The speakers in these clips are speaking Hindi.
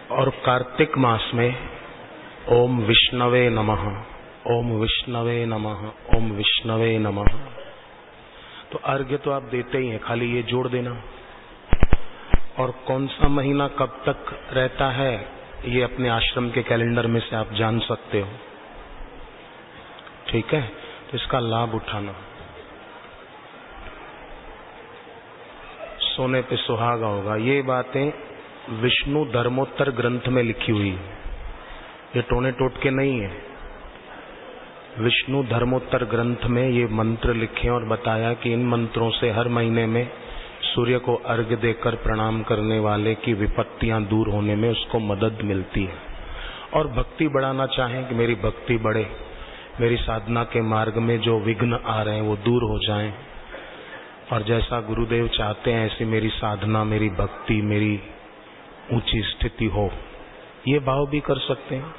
और कार्तिक मास में ओम विष्णवे नमः, ओम विष्णवे नमः, ओम विष्णवे नमः। तो अर्घ्य तो आप देते ही हैं, खाली ये जोड़ देना। और कौन सा महीना कब तक रहता है ये अपने आश्रम के कैलेंडर में से आप जान सकते हो, ठीक है? तो इसका लाभ उठाना। सोने पे सुहागा होगा। ये बातें विष्णु धर्मोत्तर ग्रंथ में लिखी हुई, ये टोने टोटके नहीं है। विष्णु धर्मोत्तर ग्रंथ में ये मंत्र लिखे और बताया कि इन मंत्रों से हर महीने में सूर्य को अर्घ्य देकर प्रणाम करने वाले की विपत्तियां दूर होने में उसको मदद मिलती है। और भक्ति बढ़ाना चाहें कि मेरी भक्ति बढ़े, मेरी साधना के मार्ग में जो विघ्न आ रहे हैं वो दूर हो जाएं, और जैसा गुरुदेव चाहते हैं ऐसी मेरी साधना, मेरी भक्ति, मेरी ऊंची स्थिति हो, ये भाव भी कर सकते हैं।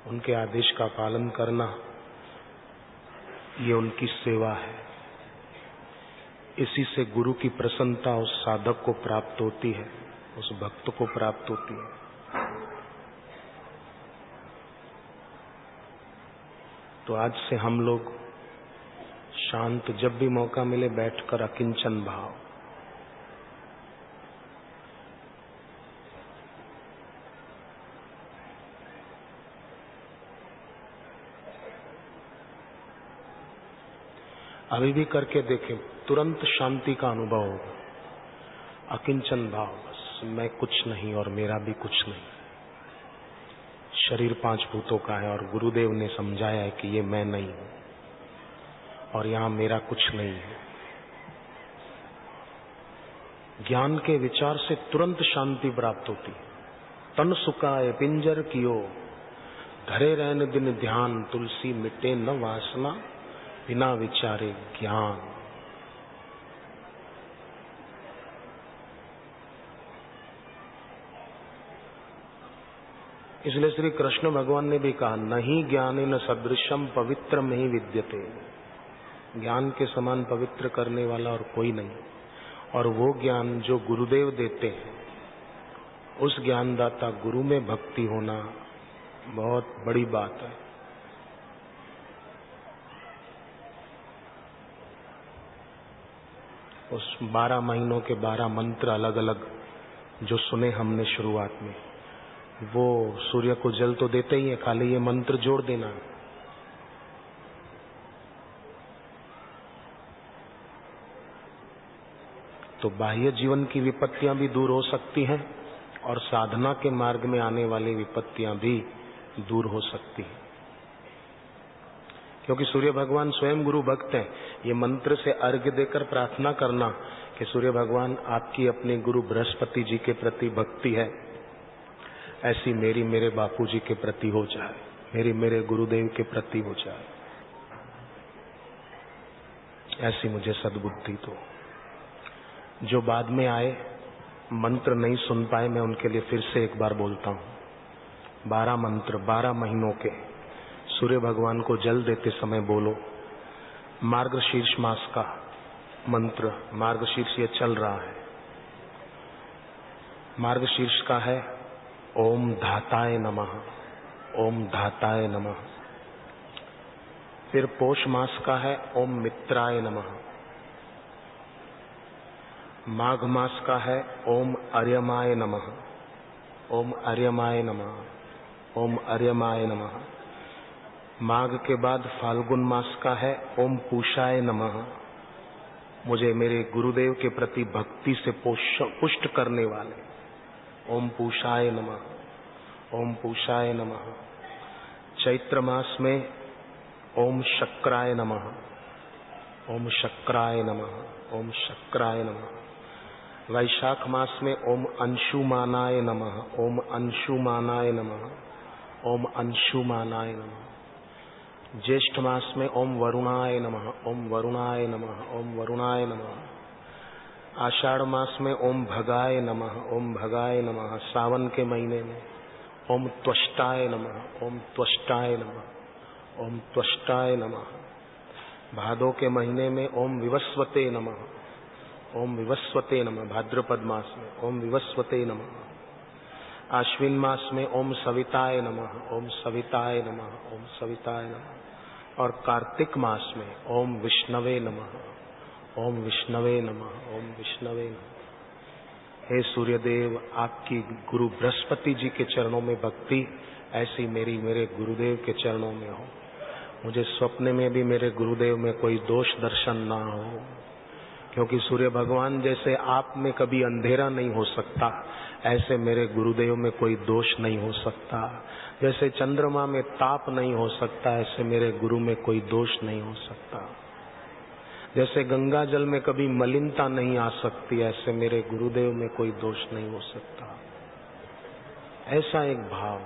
उनके आदेश का पालन करना ये उनकी सेवा है। इसी से गुरु की प्रसन्नता उस साधक को प्राप्त होती है, उस भक्त को प्राप्त होती है। तो आज से हम लोग शांत, जब भी मौका मिले बैठकर अकिंचन भाव, अभी भी करके देखें, तुरंत शांति का अनुभव होगा। अकिंचन भाव, बस मैं कुछ नहीं और मेरा भी कुछ नहीं। शरीर पांच भूतों का है और गुरुदेव ने समझाया है कि ये मैं नहीं हूं और यहां मेरा कुछ नहीं है। ज्ञान के विचार से तुरंत शांति प्राप्त होती है। तन सुखाए पिंजर कियो, धरे रहने दिन ध्यान, तुलसी मिटे न वासना, बिना विचारे ज्ञान। इसलिए श्री कृष्ण भगवान ने भी कहा, नहीं ज्ञानेन सदृशम पवित्रम ही विद्यते। ज्ञान के समान पवित्र करने वाला और कोई नहीं। और वो ज्ञान जो गुरुदेव देते हैं, उस ज्ञानदाता गुरु में भक्ति होना बहुत बड़ी बात है। उस 12 महीनों के 12 मंत्र अलग अलग जो सुने हमने शुरुआत में, वो सूर्य को जल तो देते ही है, खाली ये मंत्र जोड़ देना। तो बाह्य जीवन की विपत्तियां भी दूर हो सकती हैं और साधना के मार्ग में आने वाली विपत्तियां भी दूर हो सकती हैं, क्योंकि सूर्य भगवान स्वयं गुरु भक्त हैं। ये मंत्र से अर्घ्य देकर प्रार्थना करना कि सूर्य भगवान आपकी अपने गुरु बृहस्पति जी के प्रति भक्ति है, ऐसी मेरी मेरे बापूजी के प्रति हो जाए, मेरी मेरे गुरुदेव के प्रति हो जाए, ऐसी मुझे सद्बुद्धि दो। जो बाद में आए, मंत्र नहीं सुन पाए, मैं उनके लिए फिर से एक बार बोलता हूं। 12 मंत्र 12 महीनों के सूर्य भगवान को जल देते समय बोलो। मार्गशीर्ष मास का मंत्र, मार्गशीर्ष ये चल रहा है, मार्गशीर्ष का है ओम धाताय नमः, ओम धाताय नमः। फिर पौष मास का है ओम मित्राय नमः। माघ मास का है ओम अर्यमाय नमः, ओम अर्यमाय नमः, ओम अर्यमाय नमः। माघ के बाद फाल्गुन मास का है ओम पूषाय नमः, मुझे मेरे गुरुदेव के प्रति भक्ति से पुष्ट करने वाले, ओम पूषाय नमः, ओम पूषाय नमः। चैत्र मास में ओम शक्राय नमः, ओम शक्राय नमः, ओम शक्राय नमः। वैशाख मास में ओम अंशुमानाय नमः, ओम अंशुमानाय नमः, ओम अंशुमानाय नमः। ज्येष्ठ मास में ओम वरुणाय नमः, ओम वरुणाय नमः, ओम वरुणाय नमः। आषाढ़ मास में ओम भगाय नमः, ओम भगाय नमः। सावन के महीने में ओम त्वष्टाय नमः, ओम त्वष्टाय नमः, ओम त्वष्टाय नमः। भादों के महीने में ओम विवस्वते नमः, ओम विवस्वते नमः। भाद्रपद मास में ओम विवस्वते नमः। आश्विन मास में ओम सविताय नमः, ओम सविताय नमः, ओम सविताय नमः। और कार्तिक मास में ओम विष्णवे नमः, ओम विष्णवे नमः, ओम विष्णवे नमः। हे सूर्यदेव, आपकी गुरु बृहस्पति जी के चरणों में भक्ति ऐसी मेरे गुरुदेव के चरणों में हो। मुझे स्वप्न में भी मेरे गुरुदेव में कोई दोष दर्शन ना हो, क्योंकि सूर्य भगवान जैसे आप में कभी अंधेरा नहीं हो सकता, ऐसे मेरे गुरुदेव में कोई दोष नहीं हो सकता। जैसे चंद्रमा में ताप नहीं हो सकता, ऐसे मेरे गुरु में कोई दोष नहीं हो सकता। जैसे गंगा जल में कभी मलिनता नहीं आ सकती, ऐसे मेरे गुरुदेव में कोई दोष नहीं हो सकता। ऐसा एक भाव